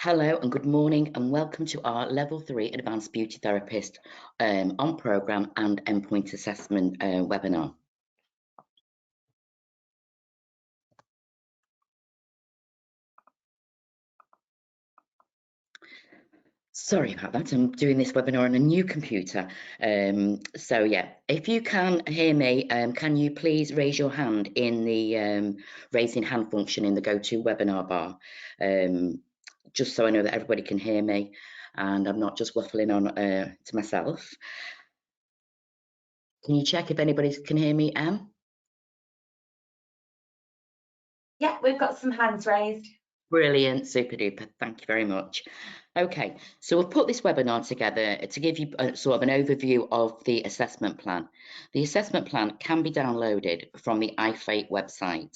Hello and good morning and welcome to our Level 3 Advanced Beauty Therapist on Programme and Endpoint Assessment webinar. Sorry about that, I'm doing this webinar on a new computer. So yeah, if you can hear me, can you please raise your hand in the raising hand function in the GoToWebinar bar, just so I know that everybody can hear me and I'm not just waffling on to myself. Can you check if anybody can hear me, Em? Yeah, we've got some hands raised. Brilliant, super duper, thank you very much. Okay, so we've put this webinar together to give you sort of an overview of the assessment plan. The assessment plan can be downloaded from the iFate website.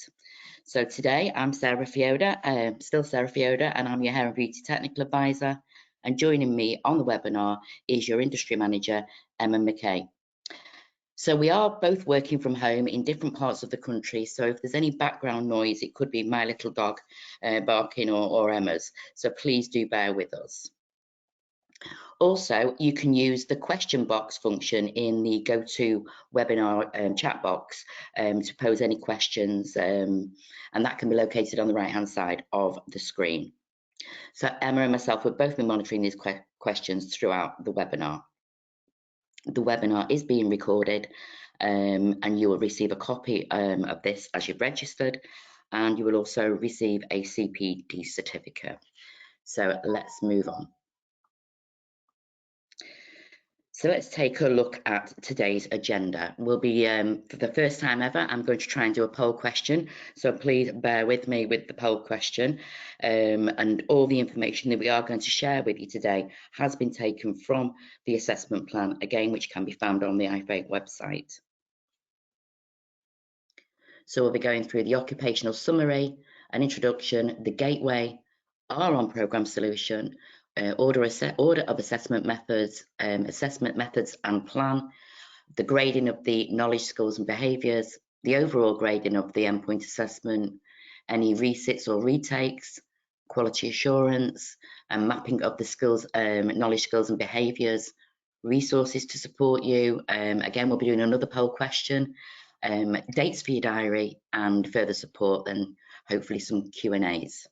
So today I'm Sarah Fioda, still Sarah Fioda, and I'm your Hair and Beauty Technical Advisor. And joining me on the webinar is your Industry Manager, Emma McKay. So we are both working from home in different parts of the country. So if there's any background noise, it could be my little dog barking or Emma's. So please do bear with us. Also, you can use the question box function in the GoToWebinar chat box to pose any questions, and that can be located on the right-hand side of the screen. So Emma and myself will both be monitoring these questions throughout the webinar. The webinar is being recorded and you will receive a copy of this as you've registered, and you will also receive a CPD certificate. So let's move on. So let's take a look at today's agenda. We'll be, for the first time ever, I'm going to try and do a poll question. So please bear with me with the poll question. And all the information that we are going to share with you today has been taken from the assessment plan, again, which can be found on the iFate website. So we'll be going through the occupational summary, an introduction, the gateway, our on-programme solution, order of assessment methods and plan, the grading of the knowledge, skills and behaviours, the overall grading of the endpoint assessment, any resits or retakes, quality assurance, and mapping of the skills, knowledge, skills and behaviours, resources to support you. Again, we'll be doing another poll question, dates for your diary, and further support, and hopefully some Q&As.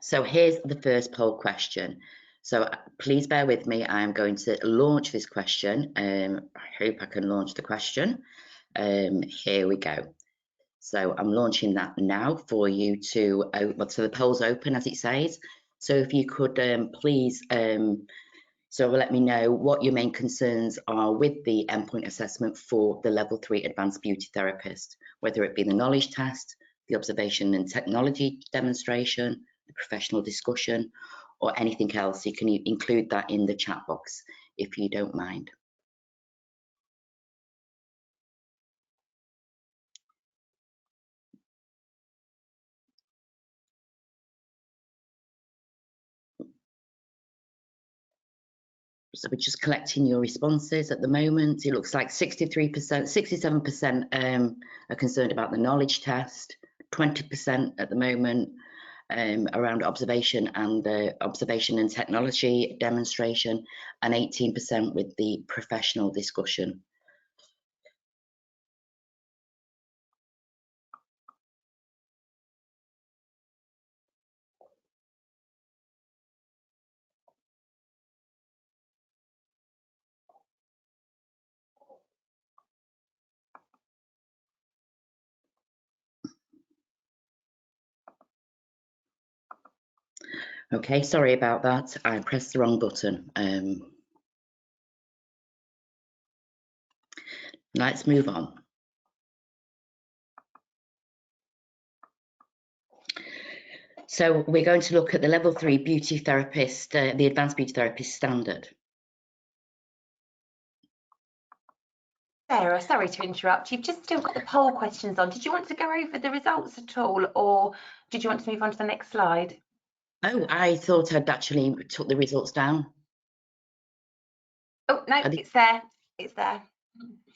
So here's the first poll question. So please bear with me. I'm going to launch this question. I hope I can launch the question. Here we go. So I'm launching that now for you to, so the poll's open as it says. So if you could please, so let me know what your main concerns are with the endpoint assessment for the Level 3 Advanced Beauty Therapist, whether it be the knowledge test, the observation and technology demonstration, the professional discussion, or anything else. You can include that in the chat box if you don't mind. So we're just collecting your responses at the moment. It looks like 63%, 67% are concerned about the knowledge test, 20% at the moment around observation and the observation and technology demonstration, and 18% with the professional discussion. Okay, sorry about that. I pressed the wrong button. Let's move on. So we're going to look at the Level 3 Beauty Therapist, the Advanced Beauty Therapist Standard. Sarah, sorry to interrupt. You've just still got the poll questions on. Did you want to go over the results at all, or did you want to move on to the next slide? Oh, I thought I'd actually took the results down. Oh, no, it's there. It's there.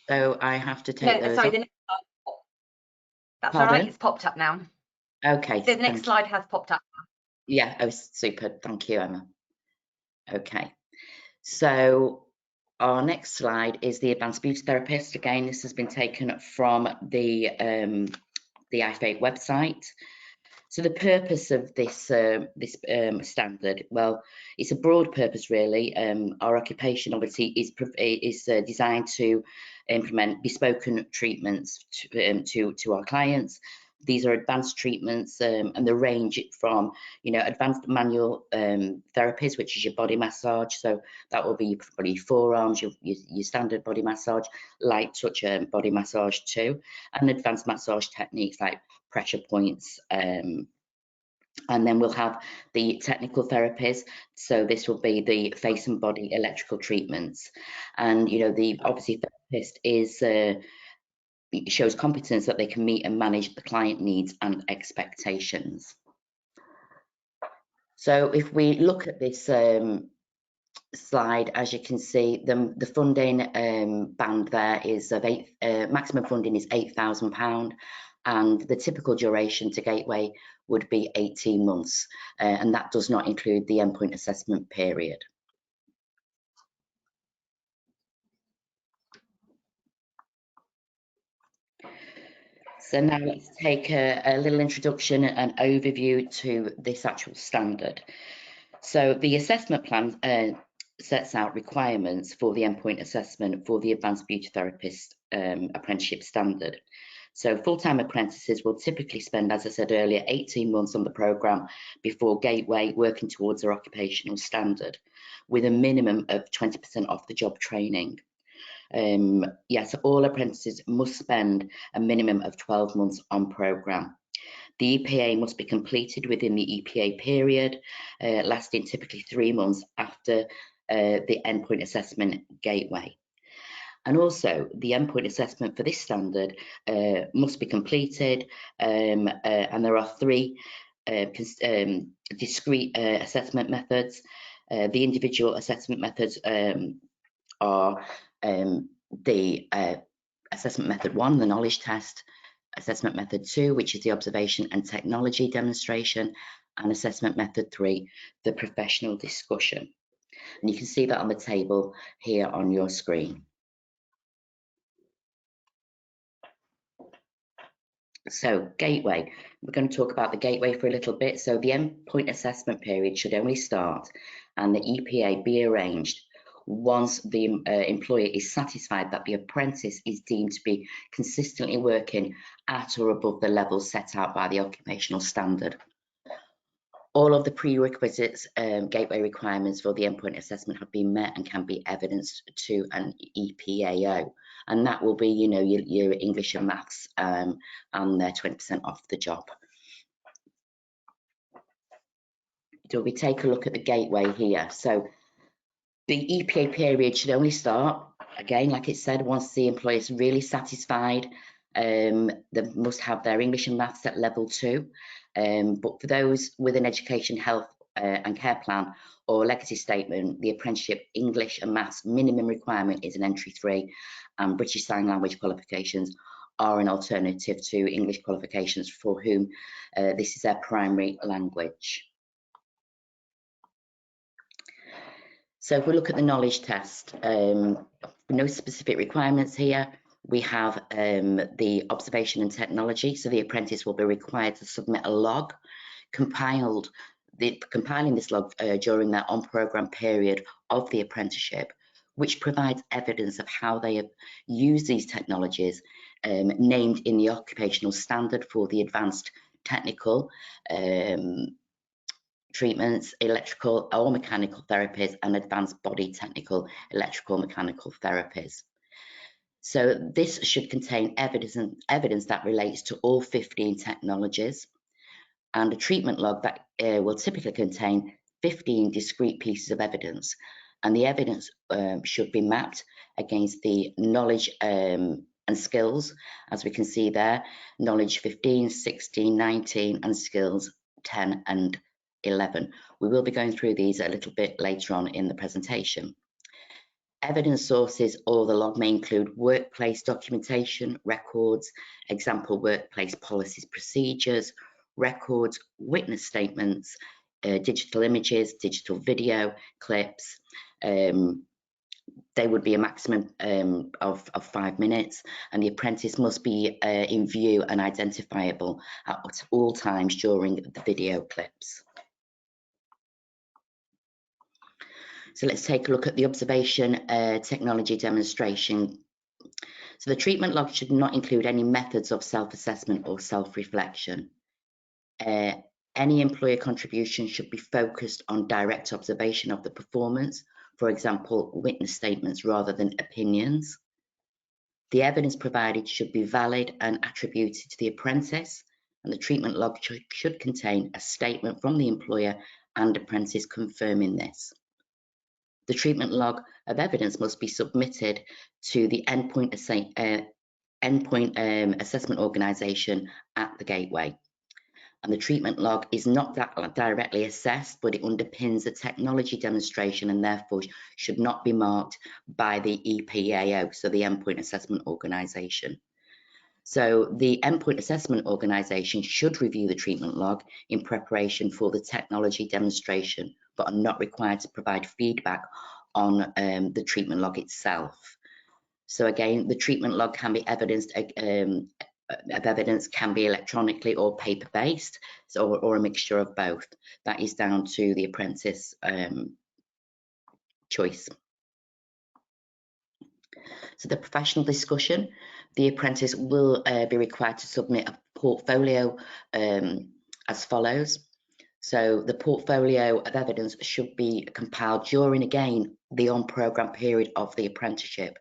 So I have to take those sorry, off. That's all right, Pardon? it's popped up now. Okay. The next slide has popped up. Yeah, oh, super. Thank you, Emma. Okay. So our next slide is the advanced beauty therapist. Again, this has been taken from the IFA website. So the purpose of this standard, well, it's a broad purpose really. Our occupation obviously is designed to implement bespoke treatments to our clients. These are advanced treatments, and they range from, advanced manual therapies, which is your body massage. So that will be probably your forearms, your standard body massage, light touch body massage too, and advanced massage techniques like pressure points. And then we'll have the technical therapies. So this will be the face and body electrical treatments. And, the obviously therapist is shows competence that they can meet and manage the client needs and expectations. So if we look at this slide, as you can see, the funding band there is of maximum funding is £8,000, and the typical duration to Gateway would be 18 months, and that does not include the endpoint assessment period. So now let's take a little introduction and overview to this actual standard. So the assessment plan sets out requirements for the endpoint assessment for the advanced beauty therapist apprenticeship standard. So full-time apprentices will typically spend, as I said earlier, 18 months on the programme before Gateway, working towards their occupational standard, with a minimum of 20% off the job training. Yes, all apprentices must spend a minimum of 12 months on programme. The EPA must be completed within the EPA period, lasting typically 3 months after the endpoint assessment Gateway. And also, the endpoint assessment for this standard must be completed, and there are 3 discrete assessment methods. The individual assessment methods are the assessment method 1, the knowledge test, assessment method 2, which is the observation and technology demonstration, and assessment method 3, the professional discussion. And you can see that on the table here on your screen. So Gateway, we're going to talk about the Gateway for a little bit. So the endpoint assessment period should only start and the EPA be arranged once the employer is satisfied that the apprentice is deemed to be consistently working at or above the level set out by the occupational standard. All of the prerequisites, Gateway requirements for the endpoint assessment have been met and can be evidenced to an EPAO. And that will be, your English and maths, and they're 20% off the job. So we take a look at the Gateway here. So the EPA period should only start, again, like it said, once the employer is really satisfied. They must have their English and maths at level 2. But for those with an education, health and care plan or legacy statement, the apprenticeship English and maths minimum requirement is an entry 3, and British Sign Language qualifications are an alternative to English qualifications for whom this is their primary language. So if we look at the knowledge test, no specific requirements here. We have the observation and technology. So the apprentice will be required to submit a log, compiling this log during their on-programme period of the apprenticeship, which provides evidence of how they have used these technologies named in the occupational standard for the advanced technical treatments, electrical or mechanical therapies, and advanced body technical electrical mechanical therapies. So this should contain evidence that relates to all 15 technologies, and a treatment log that will typically contain 15 discrete pieces of evidence, and the evidence should be mapped against the knowledge and skills, as we can see there, knowledge 15, 16, 19, and skills 10 and 11. We will be going through these a little bit later on in the presentation. Evidence sources or the log may include workplace documentation, records, example workplace policies, procedures, records, witness statements, digital images, digital video, clips. They would be a maximum of 5 minutes, and the apprentice must be in view and identifiable at all times during the video clips. So let's take a look at the observation technology demonstration. So the treatment log should not include any methods of self-assessment or self-reflection. Any employer contribution should be focused on direct observation of the performance, for example, witness statements rather than opinions. The evidence provided should be valid and attributed to the apprentice, and the treatment log should contain a statement from the employer and apprentice confirming this. The treatment log of evidence must be submitted to the endpoint assessment organisation at the gateway. And the treatment log is not directly assessed, but it underpins the technology demonstration and therefore should not be marked by the EPAO, so the Endpoint Assessment Organisation. So the Endpoint Assessment Organisation should review the treatment log in preparation for the technology demonstration, but are not required to provide feedback on the treatment log itself. So again, the treatment log can be evidenced evidence can be electronically or paper-based, or a mixture of both. That is down to the apprentice choice. So the professional discussion, the apprentice will be required to submit a portfolio as follows. So the portfolio of evidence should be compiled during, again, the on-programme period of the apprenticeship,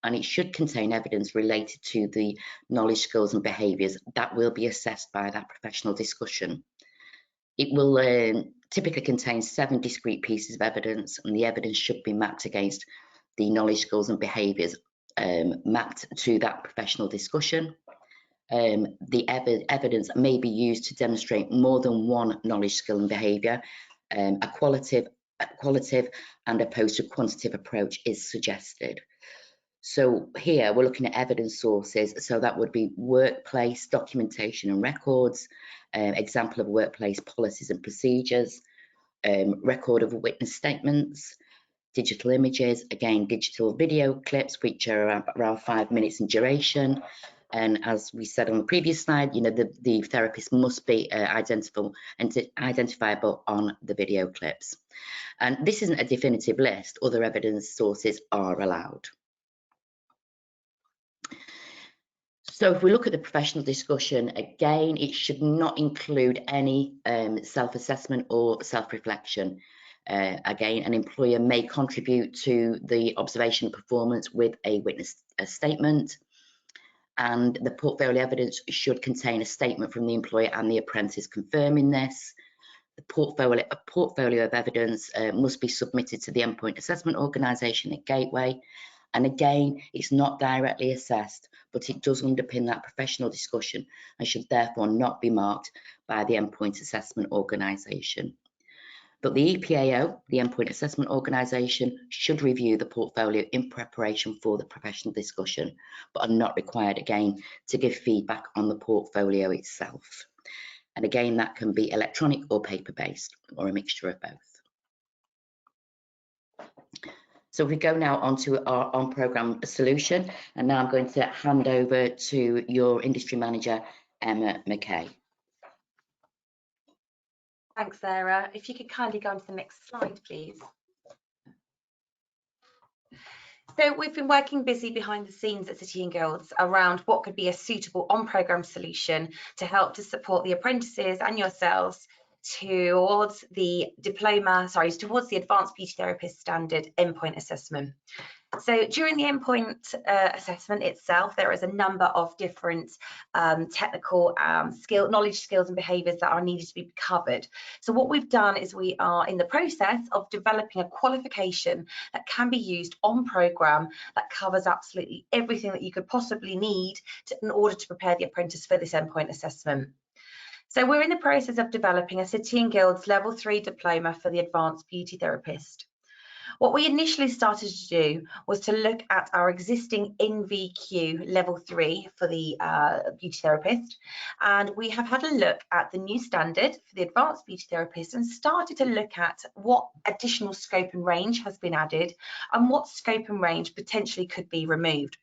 and it should contain evidence related to the knowledge, skills and behaviours that will be assessed by that professional discussion. It will typically contain 7 discrete pieces of evidence, and the evidence should be mapped against the knowledge, skills and behaviours mapped to that professional discussion. The evidence may be used to demonstrate more than one knowledge, skill and behaviour. A qualitative and opposed to quantitative approach is suggested. So here we're looking at evidence sources, so that would be workplace documentation and records, example of workplace policies and procedures, record of witness statements, digital images, again digital video clips which are around 5 minutes in duration, and as we said on the previous slide, you know, the therapist must be identifiable on the video clips. And this isn't a definitive list, other evidence sources are allowed. So if we look at the professional discussion, again, it should not include any self-assessment or self-reflection. Again, an employer may contribute to the observation performance with a witness statement, and the portfolio evidence should contain a statement from the employer and the apprentice confirming this. The portfolio of evidence must be submitted to the Endpoint Assessment Organisation at Gateway. And again, it's not directly assessed, but it does underpin that professional discussion and should therefore not be marked by the Endpoint Assessment Organisation. But the EPAO, the Endpoint Assessment Organisation, should review the portfolio in preparation for the professional discussion, but are not required, again, to give feedback on the portfolio itself. And again, that can be electronic or paper-based, or a mixture of both. So we go now onto our on-programme solution, and now I'm going to hand over to your industry manager, Emma McKay. Thanks, Sarah. If you could kindly go on to the next slide, please. So we've been working busy behind the scenes at City & Guilds around what could be a suitable on-programme solution to help to support the apprentices and yourselves towards the towards the Advanced Beauty Therapist Standard Endpoint Assessment. So during the endpoint assessment itself, there is a number of different technical knowledge, skills and behaviours that are needed to be covered. So what we've done is we are in the process of developing a qualification that can be used on programme that covers absolutely everything that you could possibly need in order to prepare the apprentice for this endpoint assessment. So we're in the process of developing a City & Guilds Level 3 diploma for the Advanced Beauty Therapist. What we initially started to do was to look at our existing NVQ level 3 for the beauty therapist, and we have had a look at the new standard for the advanced beauty therapist and started to look at what additional scope and range has been added and what scope and range potentially could be removed.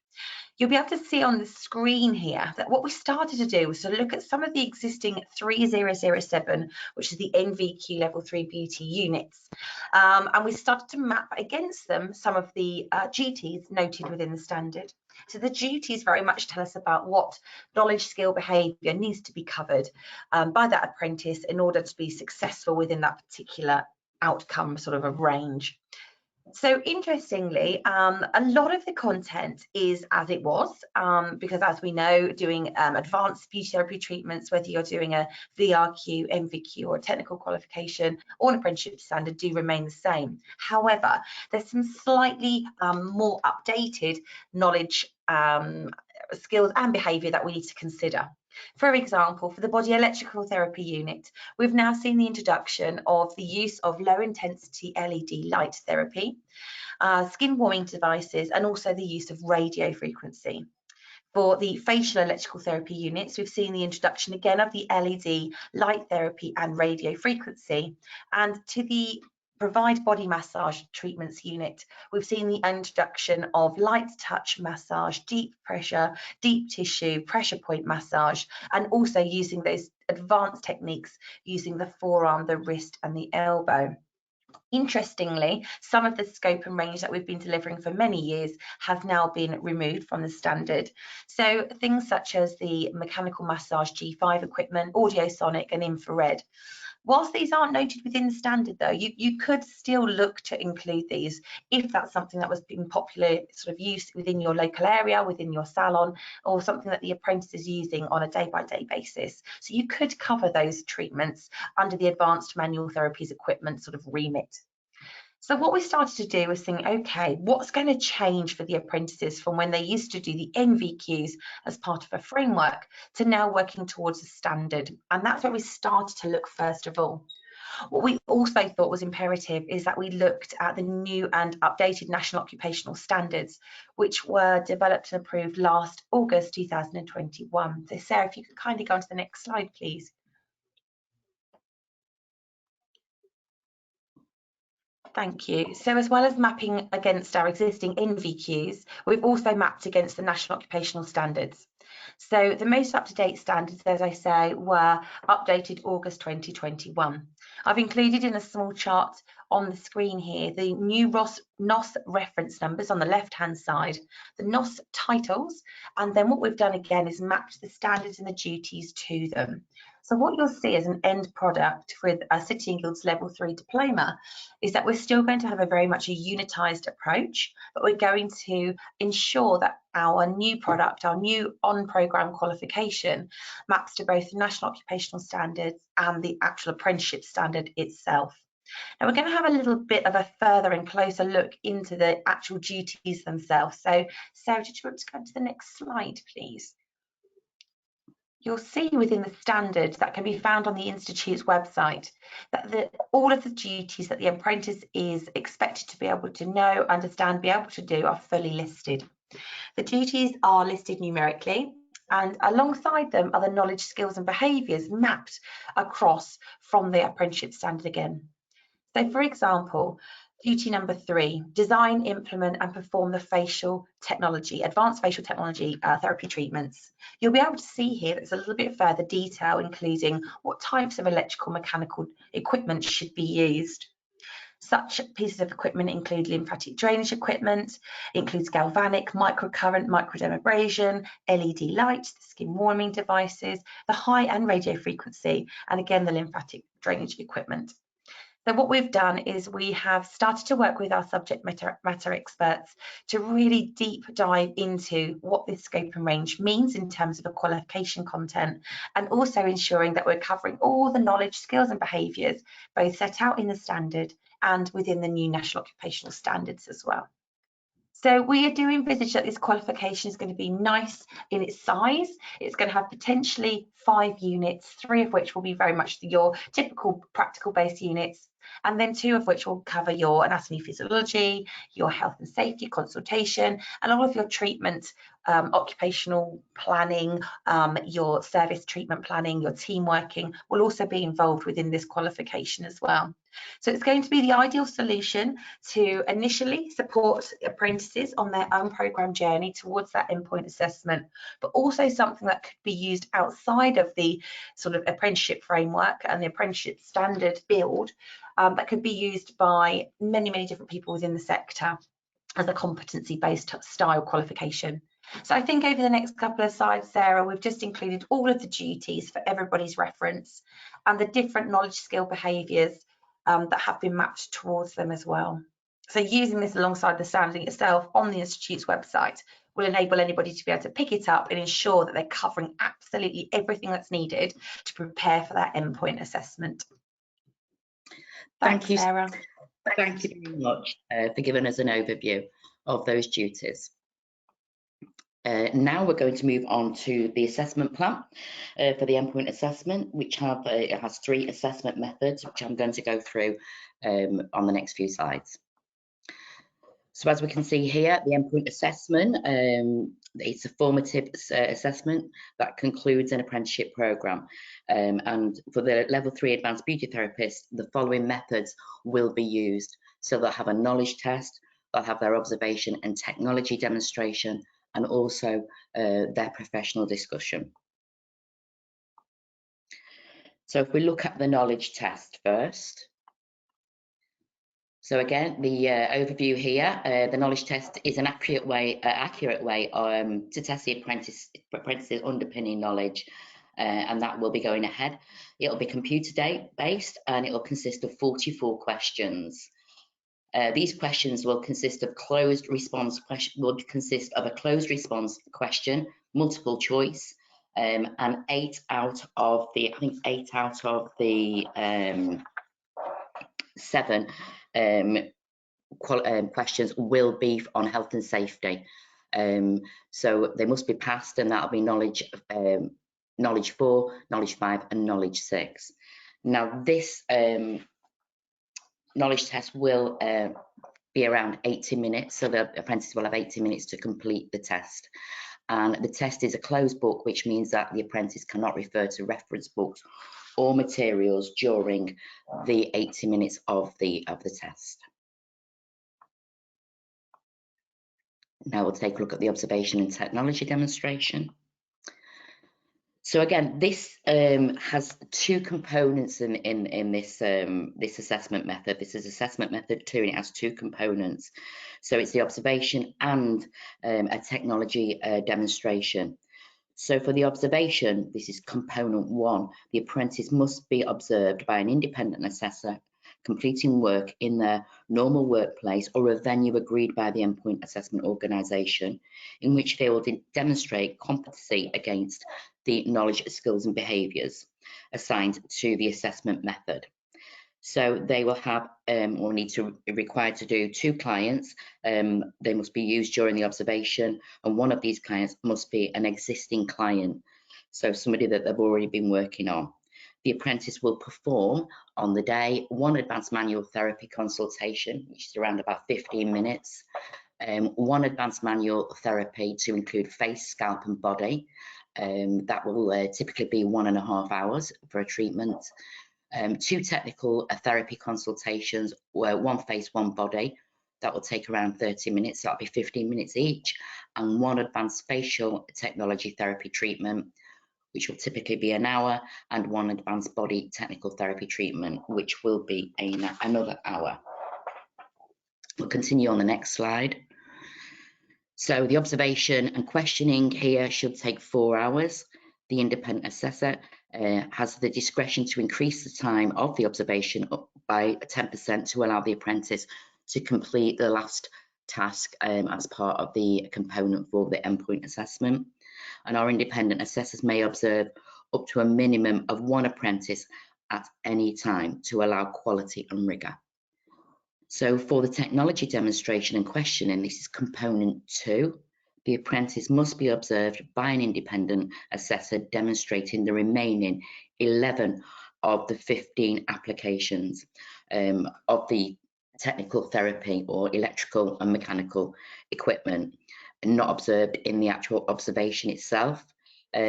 You'll be able to see on the screen here that what we started to do was to look at some of the existing 3007, which is the NVQ level 3 beauty units. And we started to map against them some of the duties noted within the standard. So the duties very much tell us about what knowledge, skill, behaviour needs to be covered by that apprentice in order to be successful within that particular outcome sort of a range. So interestingly, a lot of the content is as it was, because as we know, doing advanced beauty therapy treatments, whether you're doing a VRQ, MVQ or a technical qualification or an apprenticeship standard, do remain the same. However, there's some slightly more updated knowledge, skills and behaviour that we need to consider. For example, for the body electrical therapy unit, we've now seen the introduction of the use of low intensity LED light therapy, skin warming devices, and also the use of radio frequency. For the facial electrical therapy units, we've seen the introduction again of the LED light therapy and radio frequency. And to the provide body massage treatments unit, we've seen the introduction of light touch massage, deep pressure, deep tissue, pressure point massage, and also using those advanced techniques using the forearm, the wrist, and the elbow. Interestingly, some of the scope and range that we've been delivering for many years has now been removed from the standard. So things such as the mechanical massage G5 equipment, audiosonic and infrared. Whilst these aren't noted within the standard though, you could still look to include these if that's something that was being popular sort of use within your local area, within your salon, or something that the apprentice is using on a day-by-day basis. So you could cover those treatments under the advanced manual therapies equipment sort of remit. So what we started to do was think, okay, what's going to change for the apprentices from when they used to do the NVQs as part of a framework to now working towards a standard? And that's where we started to look first of all. What we also thought was imperative is that we looked at the new and updated National Occupational Standards, which were developed and approved last August 2021. So Sarah, if you could kindly go on to the next slide, please. Thank you. So as well as mapping against our existing NVQs, we've also mapped against the National Occupational Standards. So the most up-to-date standards, as I say, were updated August 2021. I've included in a small chart on the screen here the new NOS reference numbers on the left-hand side, the NOS titles, and then what we've done again is mapped the standards and the duties to them. So what you'll see as an end product with a City and Guilds Level 3 diploma is that we're still going to have a very much a unitised approach, but we're going to ensure that our new product, our new on-programme qualification, maps to both the National Occupational Standards and the actual apprenticeship standard itself. Now we're going to have a little bit of a further and closer look into the actual duties themselves. So Sarah, did you want to go to the next slide, please? You'll see within the standards that can be found on the Institute's website that all of the duties that the apprentice is expected to be able to know, understand, be able to do are fully listed. The duties are listed numerically, and alongside them are the knowledge, skills and behaviours mapped across from the apprenticeship standard again. So for example, duty number 3, design, implement and perform the facial technology, advanced facial technology therapy treatments. You'll be able to see here there's a little bit further detail, including what types of electrical mechanical equipment should be used. Such pieces of equipment include lymphatic drainage equipment, includes galvanic, microcurrent, microdermabrasion, LED light, the skin warming devices, the high and radio frequency, and again the lymphatic drainage equipment. So what we've done is we have started to work with our subject matter experts to really deep dive into what this scope and range means in terms of the qualification content, and also ensuring that we're covering all the knowledge, skills and behaviours, both set out in the standard and within the new National Occupational Standards as well. So we do envisage that this qualification is going to be nice in its size. It's going to have potentially 5 units, 3 of which will be very much your typical practical based units, and then 2 of which will cover your anatomy physiology, your health and safety consultation, and all of your treatment, occupational planning, your service treatment planning, your team working will also be involved within this qualification as well. So it's going to be the ideal solution to initially support apprentices on their own programme journey towards that endpoint assessment, but also something that could be used outside of the sort of apprenticeship framework and the apprenticeship standard build, that could be used by many, many different people within the sector as a competency-based style qualification. So I think over the next couple of slides, Sarah, we've just included all of the duties for everybody's reference and the different knowledge, skill, behaviours that have been mapped towards them as well. So using this alongside the standing itself on the Institute's website will enable anybody to be able to pick it up and ensure that they're covering absolutely everything that's needed to prepare for that endpoint assessment. Thank you, Sarah. Thank you very much for giving us an overview of those duties. Now we're going to move on to the assessment plan for the endpoint assessment, which has 3 assessment methods, which I'm going to go through on the next few slides. So as we can see here, the endpoint assessment, it's a formative assessment that concludes an apprenticeship programme. And for the level 3 advanced beauty therapist, the following methods will be used. So they'll have a knowledge test, they'll have their observation and technology demonstration, and also their professional discussion. So if we look at the knowledge test first. So again, the overview here, the knowledge test is an accurate way to test the apprentice's underpinning knowledge, and that will be going ahead. It'll be computer based, and it will consist of 44 questions. These questions will consist of a closed response question, multiple choice, and 8 out of the 7 questions will be on health and safety. So they must be passed, and that'll be knowledge 4, knowledge 5, and knowledge 6. Now this knowledge test will be around 80 minutes, so the apprentice will have 80 minutes to complete the test. And the test is a closed book, which means that the apprentice cannot refer to reference books or materials during the 80 minutes of the test. Now we'll take a look at the observation and technology demonstration. So again, this has 2 components in this this assessment method. This is assessment method 2, and it has 2 components. So it's the observation and a technology demonstration. So for the observation, this is component 1. The apprentice must be observed by an independent assessor completing work in their normal workplace or a venue agreed by the endpoint assessment organisation, in which they will demonstrate competency against the knowledge, skills and behaviours assigned to the assessment method. So they will have or required to do 2 clients. They must be used during the observation, and one of these clients must be an existing client, so somebody that they've already been working on. The apprentice will perform on the day 1 advanced manual therapy consultation, which is around about 15 minutes, 1 advanced manual therapy to include face, scalp and body. That will typically be 1.5 hours for a treatment. 2 technical therapy consultations, 1 face, 1 body. That will take around 30 minutes, so that'll be 15 minutes each, and 1 advanced facial technology therapy treatment, which will typically be an hour, and 1 advanced body technical therapy treatment, which will be another hour. We'll continue on the next slide. So the observation and questioning here should take 4 hours. The independent assessor has the discretion to increase the time of the observation up by 10% to allow the apprentice to complete the last task as part of the component for the endpoint assessment. And our independent assessors may observe up to a minimum of 1 apprentice at any time to allow quality and rigour. So for the technology demonstration and questioning, this is component 2. The apprentice must be observed by an independent assessor demonstrating the remaining 11 of the 15 applications. of the technical therapy or electrical and mechanical equipment not observed in the actual observation itself,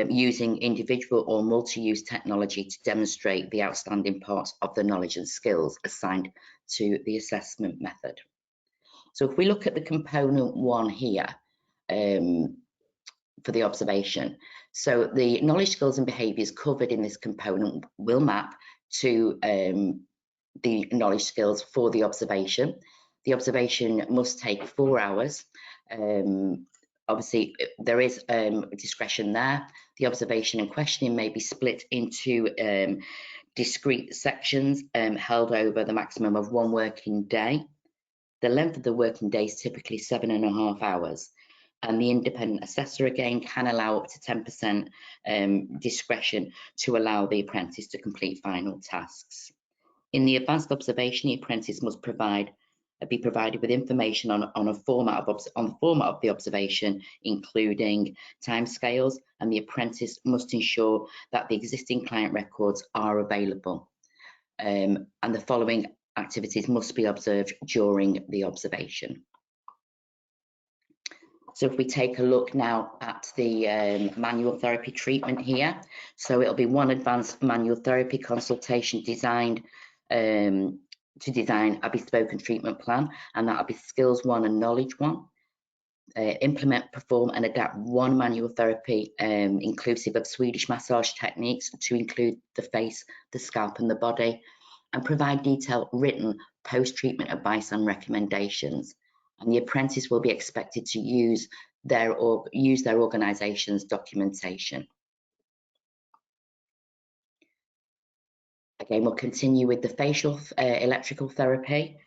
using individual or multi-use technology to demonstrate the outstanding parts of the knowledge and skills assigned to the assessment method. So if we look at the component 1 here, for the observation, so the knowledge, skills and behaviours covered in this component will map to the knowledge skills for the observation. The observation must take 4 hours. Obviously, there is discretion there. The observation and questioning may be split into discrete sections held over the maximum of 1 working day. The length of the working day is typically 7.5 hours. And the independent assessor again can allow up to 10% discretion to allow the apprentice to complete final tasks. In the advanced observation, the apprentice must be provided with information on the format of the observation, including timescales, and the apprentice must ensure that the existing client records are available. And the following activities must be observed during the observation. So if we take a look now at the manual therapy treatment here, so it'll be 1 advanced manual therapy consultation designed to design a bespoke treatment plan, and that'll be skills 1 and knowledge 1. Implement, perform and adapt 1 manual therapy inclusive of Swedish massage techniques to include the face, the scalp and the body, and provide detailed written post-treatment advice and recommendations. And the apprentice will be expected to use their organisation's documentation. Again, we'll continue with the facial electrical therapy.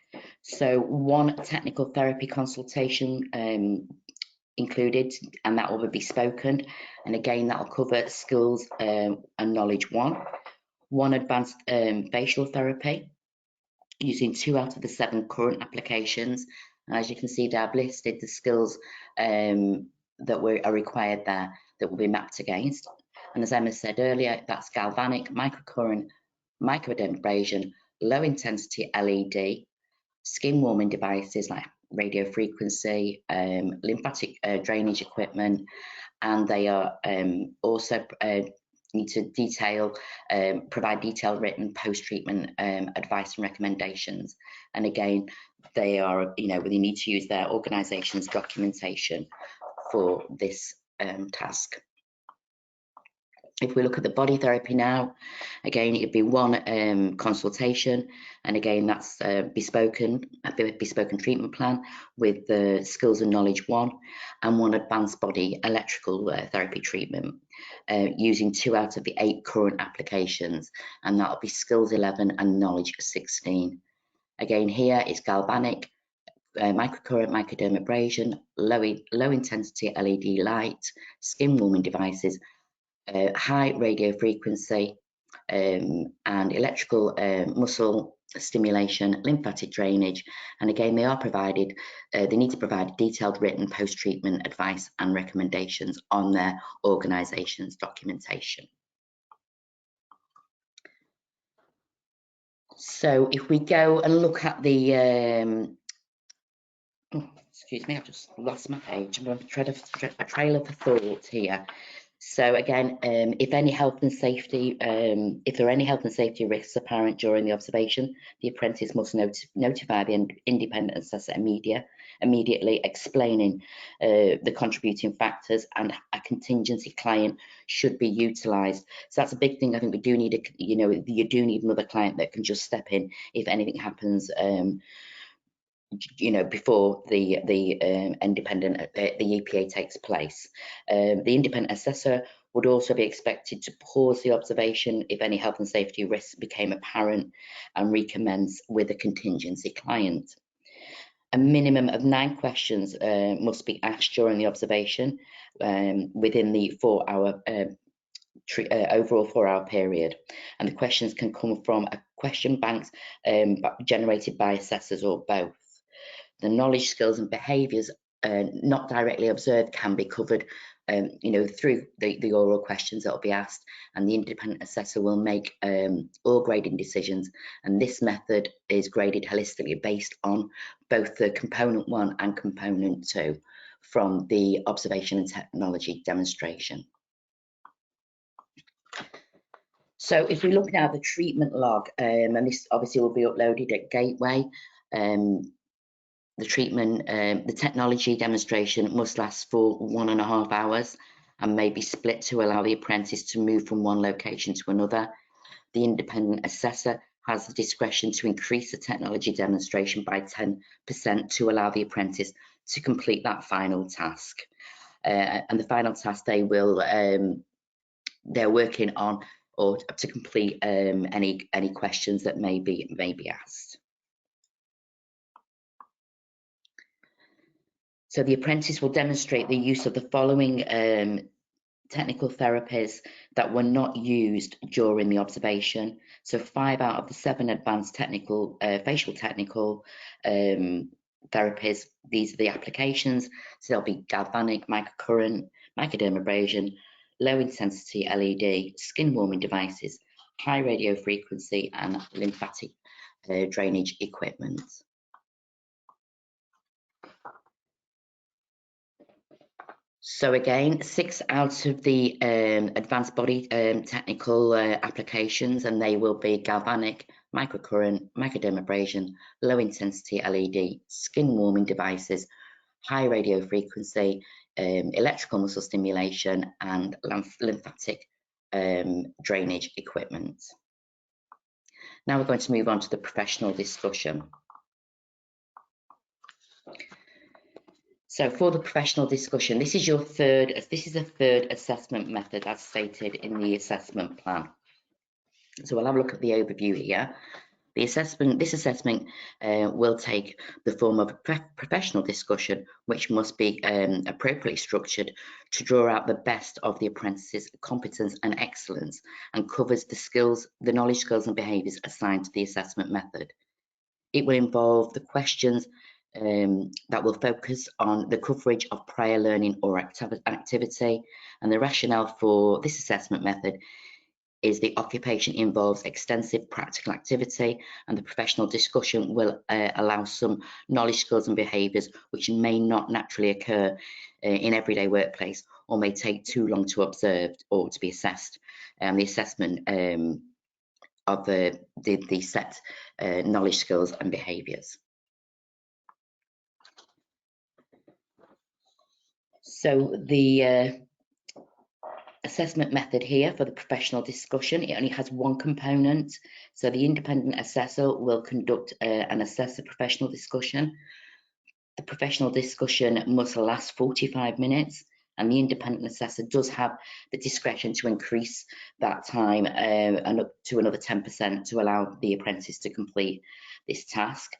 So 1 technical therapy consultation included, and that will be bespoken. And again, that will cover skills and knowledge 1. 1 advanced facial therapy using 2 out of the 7 current applications. And as you can see there, I've listed the skills that are required there that will be mapped against. And as Emma said earlier, that's galvanic, microcurrent, microdermabrasion, low intensity LED, skin warming devices like radio frequency, lymphatic drainage equipment, and they are also need to provide detailed written post-treatment advice and recommendations. And again, they are, they need to use their organisation's documentation for this task. If we look at the body therapy now, again, it'd be 1 consultation, and again, that's a bespoken treatment plan with the skills and knowledge 1, and 1 advanced body electrical therapy treatment using 2 out of the 8 current applications, and that'll be skills 11 and knowledge 16. Again, here it's galvanic, microcurrent, microdermabrasion, low intensity LED light, skin warming devices, high radio frequency and electrical muscle stimulation, lymphatic drainage, and again they need to provide detailed written post-treatment advice and recommendations on their organisation's documentation. So if we go and look at the excuse me, I've just lost my page. I'm going to tread a trail of thought here. So again, if there are any health and safety risks apparent during the observation, the apprentice must notify the independent assessor immediately, explaining the contributing factors, and a contingency client should be utilised. So that's a big thing. I think we do need you do need another client that can just step in if anything happens. Before the independent the EPA takes place. The independent assessor would also be expected to pause the observation if any health and safety risks became apparent, and recommence with a contingency client. A minimum of 9 questions must be asked during the observation within the 4-hour overall 4-hour period, and the questions can come from a question bank generated by assessors or both. The knowledge, skills and behaviours not directly observed can be covered through the oral questions that will be asked, and the independent assessor will make all grading decisions. And this method is graded holistically based on both the component 1 and component 2 from the observation and technology demonstration. So if we look now at the treatment log, and this obviously will be uploaded at Gateway, the treatment, the technology demonstration must last for 1.5 hours and may be split to allow the apprentice to move from one location to another. The independent assessor has the discretion to increase the technology demonstration by 10% to allow the apprentice to complete that final task. And the final task they will, they're working on, or to complete any questions that may be asked. So the apprentice will demonstrate the use of the following technical therapies that were not used during the observation. So 5 out of the 7 advanced technical, facial technical therapies, these are the applications. So there'll be galvanic, microcurrent, microdermabrasion, low intensity LED, skin warming devices, high radio frequency and lymphatic drainage equipment. So again, 6 out of the advanced body technical applications, and they will be galvanic, microcurrent, microdermabrasion, low intensity LED, skin warming devices, high radio frequency, electrical muscle stimulation, and lymphatic drainage equipment. Now we're going to move on to the professional discussion. So for the professional discussion, this is a third assessment method as stated in the assessment plan. So we'll have a look at the overview here. This assessment will take the form of a professional discussion, which must be appropriately structured to draw out the best of the apprentice's competence and excellence, and covers the knowledge, skills and behaviours assigned to the assessment method. It will involve the questions that will focus on the coverage of prior learning or activity, and the rationale for this assessment method is the occupation involves extensive practical activity, and the professional discussion will allow some knowledge, skills and behaviours which may not naturally occur in everyday workplace or may take too long to observe or to be assessed. The assessment of the set knowledge, skills and behaviours. So the assessment method here for the professional discussion, it only has one component. So the independent assessor will conduct and assess the professional discussion. The professional discussion must last 45 minutes, and the independent assessor does have the discretion to increase that time and up to another 10% to allow the apprentice to complete this task.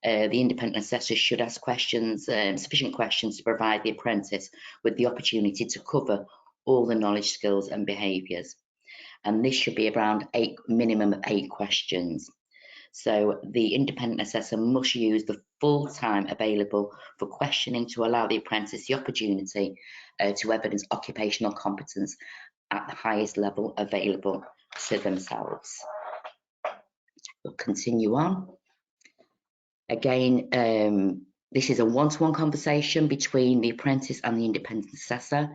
The independent assessor should ask questions, sufficient questions to provide the apprentice with the opportunity to cover all the knowledge, skills and behaviours. And this should be around minimum of 8 questions. So the independent assessor must use the full time available for questioning to allow the apprentice the opportunity to evidence occupational competence at the highest level available to themselves. We'll continue on. Again, this is a one-to-one conversation between the apprentice and the independent assessor.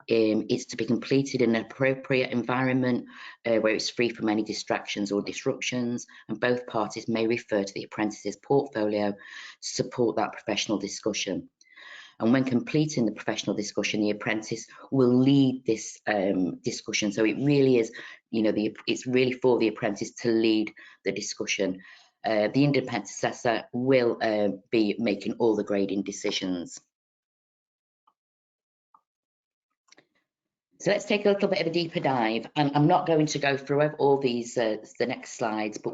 It's to be completed in an appropriate environment where it's free from any distractions or disruptions, and both parties may refer to the apprentice's portfolio to support that professional discussion. And when completing the professional discussion, the apprentice will lead this discussion. So it really is, it's really for the apprentice to lead the discussion. The independent assessor will be making all the grading decisions. So let's take a little bit of a deeper dive. I'm not going to go through all these, the next slides, but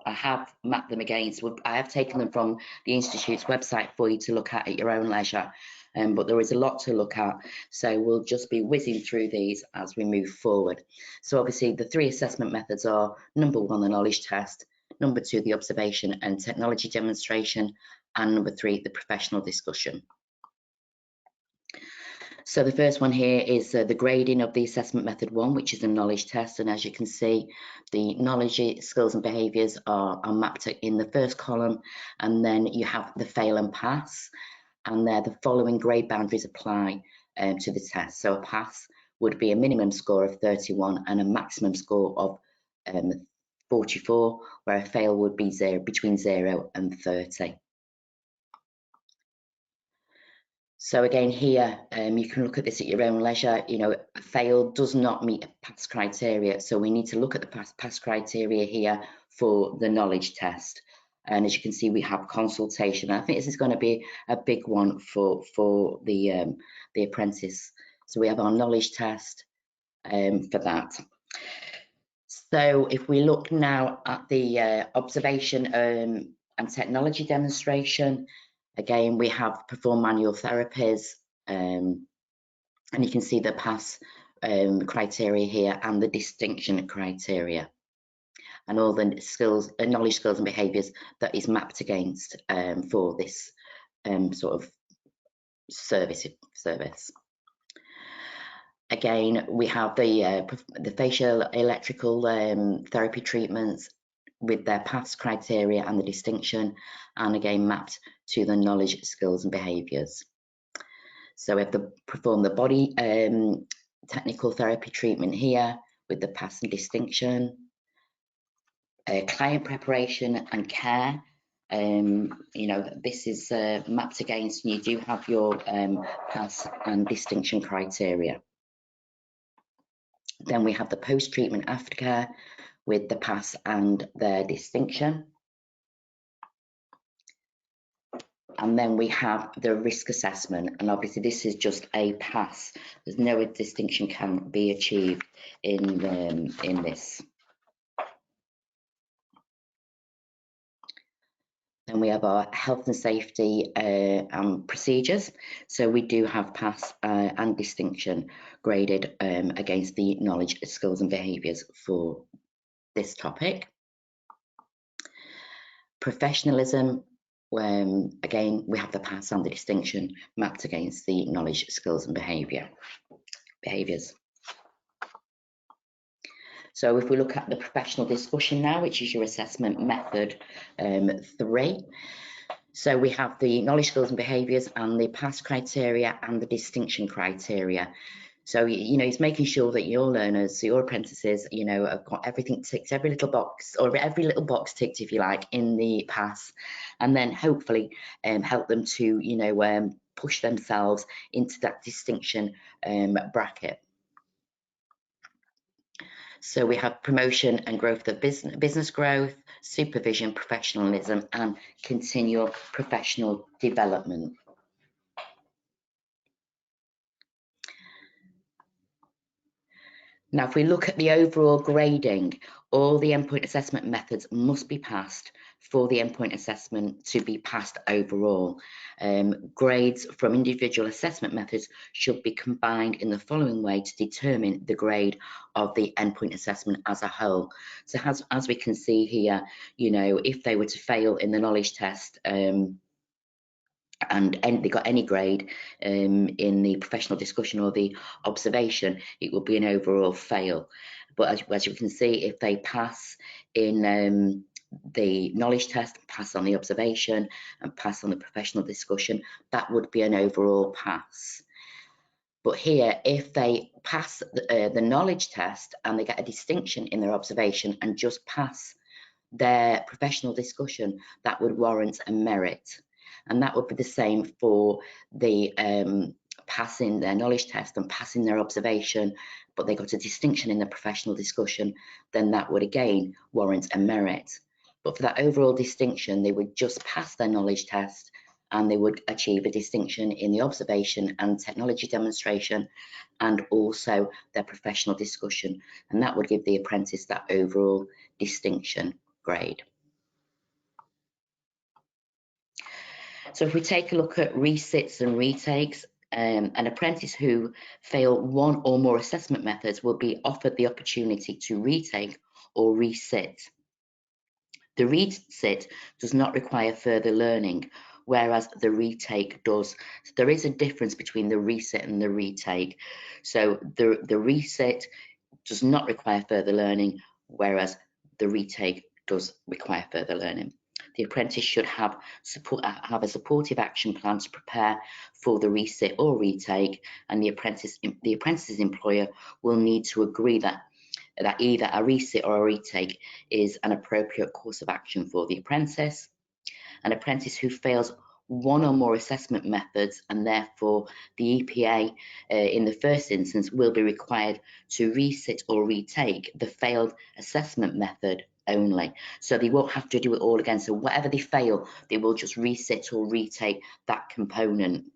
I have mapped them again. So I have taken them from the Institute's website for you to look at your own leisure. But there is a lot to look at. So we'll just be whizzing through these as we move forward. So obviously the 3 assessment methods are: number 1, the knowledge test; number 2, the observation and technology demonstration; and number 3, the professional discussion. So the first one here is the grading of the assessment method 1, which is a knowledge test. And as you can see, the knowledge, skills and behaviours are mapped in the first column, and then you have the fail and pass, and there the following grade boundaries apply to the test. So a pass would be a minimum score of 31 and a maximum score of 44, where a fail would be between 0 and 30. So again, here you can look at this at your own leisure. You know, a fail does not meet pass criteria, so we need to look at the pass criteria here for the knowledge test. And as you can see, we have consultation. I think this is going to be a big one for the apprentice. So we have our knowledge test for that. So if we look now at the observation and technology demonstration, again, we have performed manual therapies, and you can see the pass criteria here and the distinction criteria, and all the skills, knowledge, skills and behaviours that is mapped against for this sort of service. Again, we have the facial electrical therapy treatments with their pass criteria and the distinction, and again mapped to the knowledge, skills and behaviours. So we have to perform the body technical therapy treatment here with the pass and distinction. Client preparation and care, you know, this is mapped against, and you do have your pass and distinction criteria. Then we have the post-treatment aftercare with the pass and their distinction. And then we have the risk assessment, and obviously this is just a pass. There's no distinction can be achieved in this. Then we have our health and safety procedures. So we do have pass and distinction graded against the knowledge, skills and behaviours for this topic. Professionalism, again, we have the pass and the distinction mapped against the knowledge, skills and behaviours. So if we look at the professional discussion now, which is your assessment method 3. So we have the knowledge, skills and behaviours and the pass criteria and the distinction criteria. So, you know, it's making sure that your learners, your apprentices, you know, have got everything ticked, every little box, or every little box ticked, if you like, in the pass, and then hopefully help them to, you know, push themselves into that distinction bracket. So we have promotion and growth of business growth, supervision, professionalism, and continual professional development. Now, if we look at the overall grading, all the endpoint assessment methods must be passed for the endpoint assessment to be passed overall. Grades from individual assessment methods should be combined in the following way to determine the grade of the endpoint assessment as a whole. So as we can see here, you know, if they were to fail in the knowledge test, and they got any grade in the professional discussion or the observation, it will be an overall fail. But as you can see, if they pass in the knowledge test, pass on the observation and pass on the professional discussion, that would be an overall pass. But here, if they pass the knowledge test and they get a distinction in their observation and just pass their professional discussion, that would warrant a merit. And that would be the same for the passing their knowledge test and passing their observation, but they got a distinction in the professional discussion, then that would again warrant a merit. But for that overall distinction, they would just pass their knowledge test and they would achieve a distinction in the observation and technology demonstration and also their professional discussion. And that would give the apprentice that overall distinction grade. So if we take a look at resits and retakes, an apprentice who fail one or more assessment methods will be offered the opportunity to retake or resit. The resit does not require further learning. whereas the retake does. So there is a difference between the resit and the retake. So the resit does not require further learning, whereas the retake does require further learning. The apprentice should have a supportive action plan to prepare for the resit or retake, and the apprentice's employer will need to agree that either a resit or a retake is an appropriate course of action for the apprentice. An apprentice who fails one or more assessment methods, and therefore the EPA in the first instance will be required to resit or retake the failed assessment method only. So they won't have to do it all again. So whatever they fail, they will just resit or retake that component.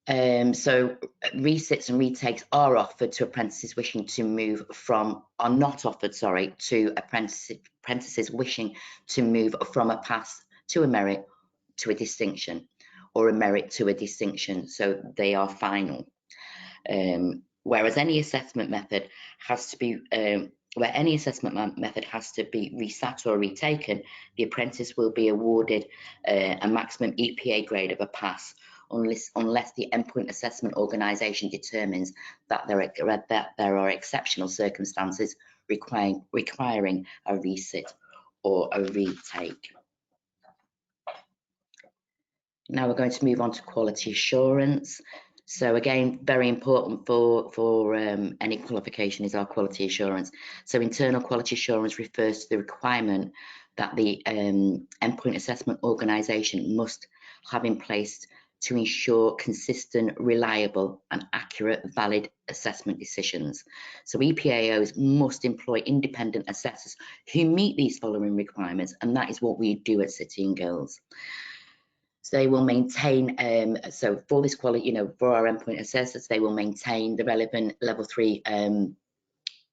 So resits and retakes are offered to apprentices wishing to move from, are not offered, sorry, to apprentices wishing to move from a pass to a merit to a distinction, or a merit to a distinction. So they are final. Whereas any assessment method has to be, where any assessment method has to be resat or retaken, the apprentice will be awarded a maximum EPA grade of a pass, unless the endpoint assessment organisation determines that there are exceptional circumstances requiring a resit or a retake. Now we're going to move on to quality assurance. So again, very important for any qualification is our quality assurance. So internal quality assurance refers to the requirement that the endpoint assessment organisation must have in place to ensure consistent, reliable and accurate valid assessment decisions. So EPAOs must employ independent assessors who meet these following requirements, and that is what we do at City and Guilds. So they will maintain, so for this quality, for our endpoint assessors, they will maintain the relevant level 3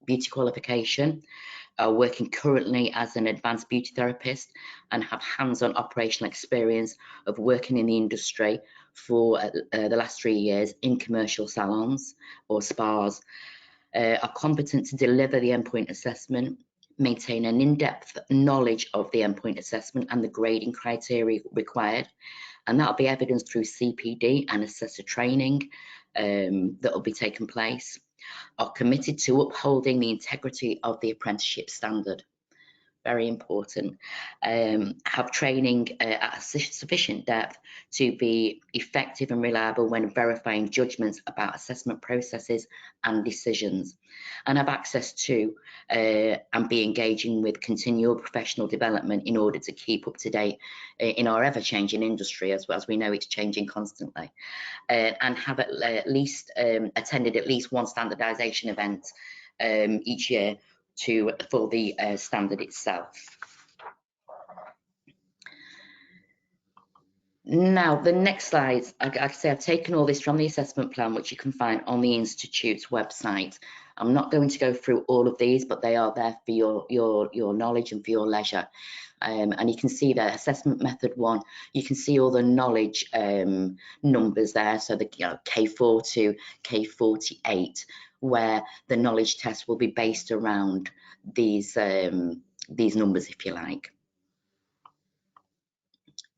beauty qualification, working currently as an advanced beauty therapist, and have hands-on operational experience of working in the industry for the last 3 years in commercial salons or spas, are competent to deliver the endpoint assessment, maintain an in-depth knowledge of the endpoint assessment and the grading criteria required, and that'll be evidenced through CPD and assessor training that will be taking place, are committed to upholding the integrity of the apprenticeship standard. Very important. Have training at a sufficient depth to be effective and reliable when verifying judgments about assessment processes and decisions, and have access to and be engaging with continual professional development in order to keep up to date in our ever-changing industry, as we know it's changing constantly, and have at least attended at least one standardization event each year for the standard itself. Now, the next slide, like I say, I've taken all this from the assessment plan, which you can find on the Institute's website. I'm not going to go through all of these, but they are there for your knowledge and for your leisure. And you can see that assessment method 1, you can see all the knowledge numbers there. So the K4 to K48, where the knowledge test will be based around these numbers, if you like.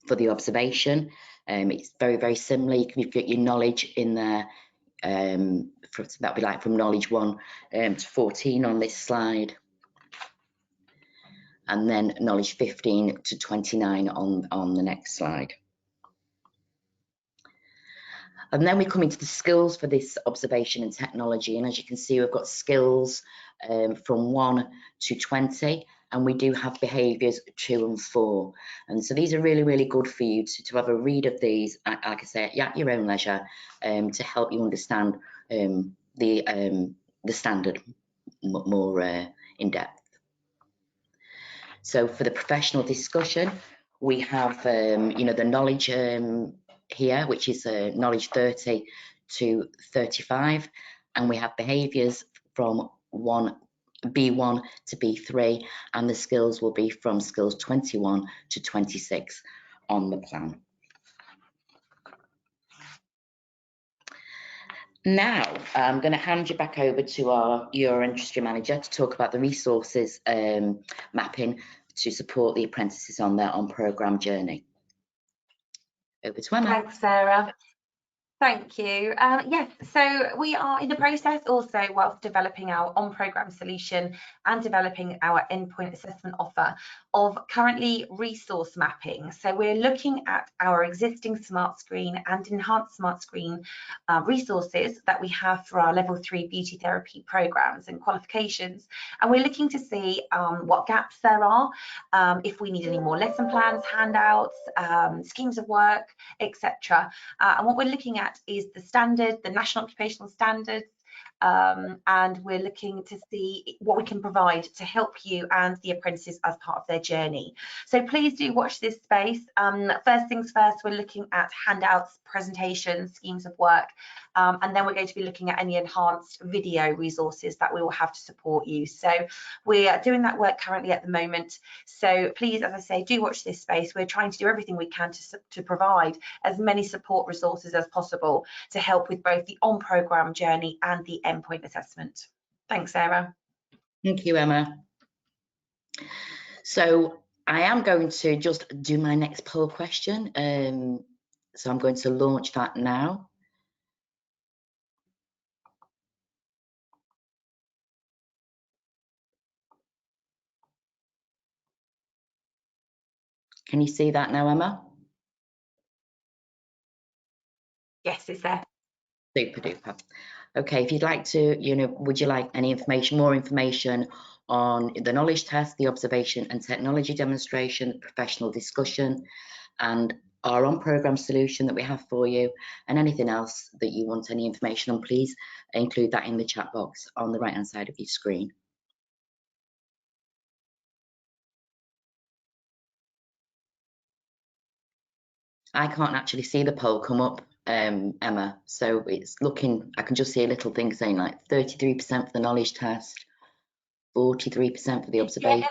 For the observation, it's very, very similar. You've got your knowledge in there. That'll be like from knowledge 1 to 14 on this slide, and then knowledge 15 to 29 on the next slide. And then we come into the skills for this observation and technology, and as you can see, we've got skills from 1 to 20, and we do have behaviours 2 and 4. And so these are really, really good for you to have a read of these, like I say, at your own leisure, to help you understand the standard more in depth. So for the professional discussion, we have the knowledge here, which is knowledge 30 to 35, and we have behaviours from B1 to B3, and the skills will be from skills 21 to 26 on the plan. Now, I'm going to hand you back over to your industry manager to talk about the resources mapping to support the apprentices on their on-programme journey. Over to Emma. Thanks, Sarah. Thank you. Yes, so we are in the process also, whilst developing our on-programme solution and developing our endpoint assessment offer, of currently resource mapping. So we're looking at our existing smart screen and enhanced smart screen resources that we have for our level 3 beauty therapy programmes and qualifications. And we're looking to see what gaps there are, if we need any more lesson plans, handouts, schemes of work, etc. And what we're looking at is the standard, the National Occupational Standards, and we're looking to see what we can provide to help you and the apprentices as part of their journey. So please do watch this space. First things first, we're looking at handouts, presentations, schemes of work, and then we're going to be looking at any enhanced video resources that we will have to support you. So we are doing that work currently at the moment. So please, as I say, do watch this space. We're trying to do everything we can to provide as many support resources as possible to help with both the on-programme journey and the endpoint assessment. Thanks, Sarah. Thank you, Emma. So I am going to just do my next poll question. So I'm going to launch that now. Can you see that now, Emma? Yes, it's there. Super duper. Okay, if you'd like to, would you like any information, more information on the knowledge test, the observation and technology demonstration, professional discussion, and our on-programme solution that we have for you, and anything else that you want any information on, please include that in the chat box on the right-hand side of your screen. I can't actually see the poll come up, Emma, so it's looking, I can just see a little thing saying like 33% for the knowledge test, 43% for the observation. Yeah,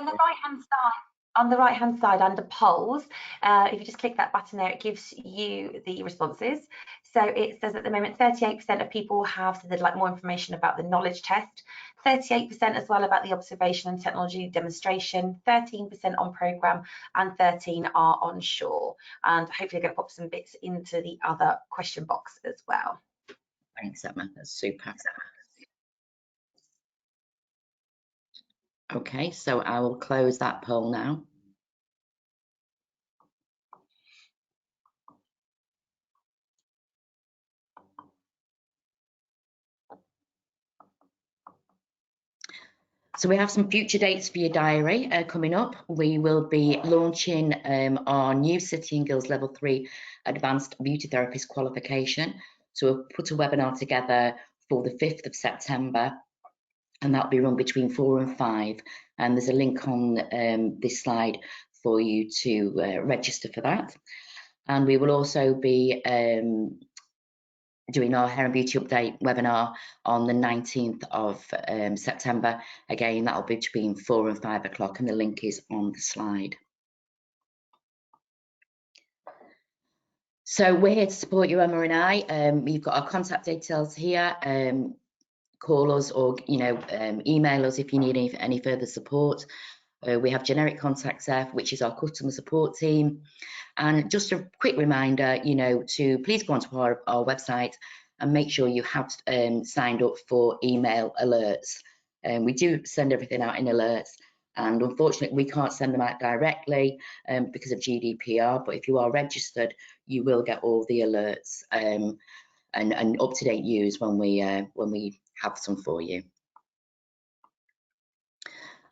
on the right hand side under polls, if you just click that button there, it gives you the responses. So it says at the moment 38% of people have said they'd like more information about the knowledge test, 38% as well about the observation and technology demonstration, 13% on programme, and 13% are unsure. And hopefully I'm going to pop some bits into the other question box as well. Thanks, Emma, that's super. Okay, so I will close that poll now. So we have some future dates for your diary coming up. We will be launching our new City and Guilds Level 3 Advanced Beauty Therapist qualification. So we'll put a webinar together for the 5th of September, and that'll be run between 4 and 5. And there's a link on this slide for you to register for that. And we will also be doing our Hair and Beauty Update webinar on the 19th of September. Again, that'll be between 4 and 5 o'clock, and the link is on the slide. So we're here to support you, Emma and I. You've got our contact details here. Call us or email us if you need any further support. We have generic contacts there, which is our customer support team. And just a quick reminder, to please go onto our website and make sure you have signed up for email alerts. We do send everything out in alerts, and unfortunately we can't send them out directly because of GDPR, but if you are registered, you will get all the alerts and up-to-date news when we have some for you.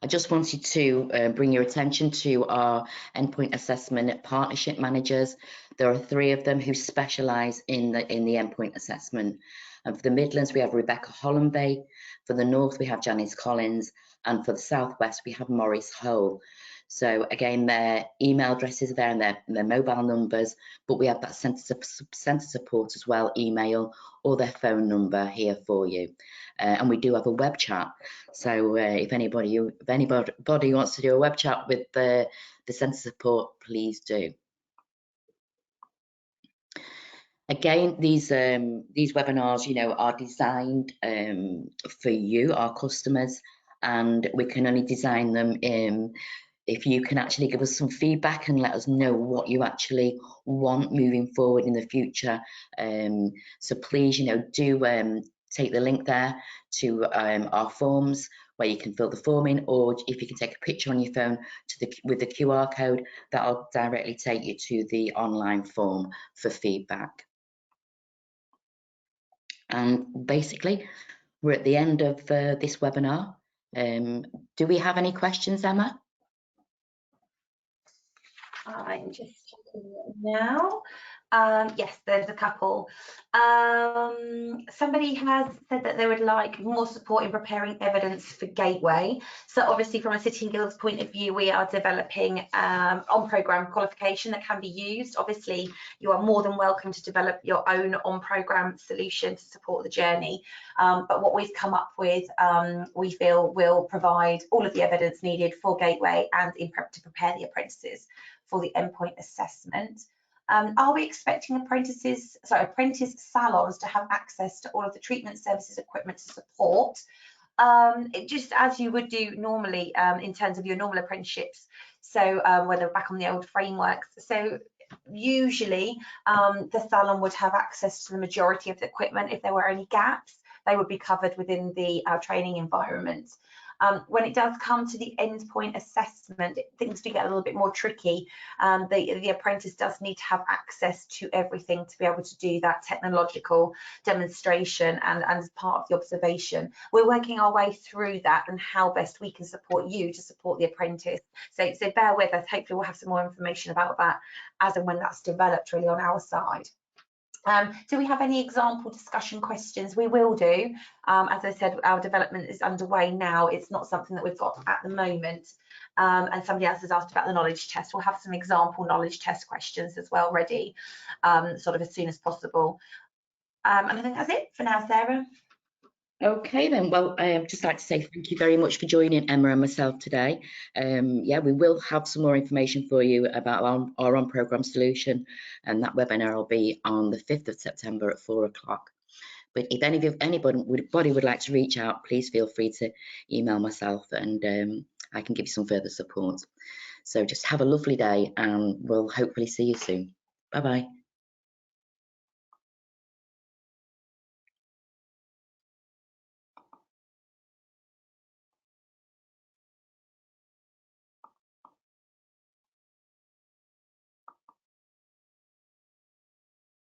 I just wanted to bring your attention to our endpoint assessment partnership managers. There are 3 of them who specialise in the endpoint assessment. And for the Midlands, we have Rebecca Hollenby. For the North, we have Janice Collins. And for the Southwest, we have Maurice Hole. So again, their email addresses are there and their mobile numbers, but we have that centre support as well, email or their phone number here for you. And we do have a web chat. So if anybody wants to do a web chat with the centre support, please do. Again, these webinars, are designed for you, our customers, and we can only design them if you can actually give us some feedback and let us know what you actually want moving forward in the future. So please, do take the link there to our forms where you can fill the form in, or if you can take a picture on your phone with the QR code, that'll directly take you to the online form for feedback. And basically, we're at the end of this webinar. Do we have any questions, Emma? I'm just checking now. Yes, there's a couple. Somebody has said that they would like more support in preparing evidence for Gateway. So obviously from a City and Guilds point of view, we are developing on-programme qualification that can be used. Obviously, you are more than welcome to develop your own on-programme solution to support the journey. But what we've come up with, we feel will provide all of the evidence needed for Gateway and to prepare the apprentices for the endpoint assessment. Are we expecting apprentice salons to have access to all of the treatment services equipment to support? Just as you would do normally in terms of your normal apprenticeships, so when they're back on the old frameworks. So usually the salon would have access to the majority of the equipment. If there were any gaps, they would be covered within the training environment. When it does come to the endpoint assessment, things do get a little bit more tricky. The apprentice does need to have access to everything to be able to do that technological demonstration and as part of the observation. We're working our way through that and how best we can support you to support the apprentice. So bear with us. Hopefully we'll have some more information about that as and when that's developed really on our side. Do we have any example discussion questions? We will do. As I said, our development is underway now. It's not something that we've got at the moment. And somebody else has asked about the knowledge test. We'll have some example knowledge test questions as well ready, sort of as soon as possible. And I think that's it for now, Sarah. Okay then, well, I'd just like to say thank you very much for joining Emma and myself today. Yeah, we will have some more information for you about our on-programme solution, and that webinar will be on the 5th of September at 4 o'clock. But if anybody would like to reach out, please feel free to email myself and I can give you some further support. So just have a lovely day and we'll hopefully see you soon. Bye-bye.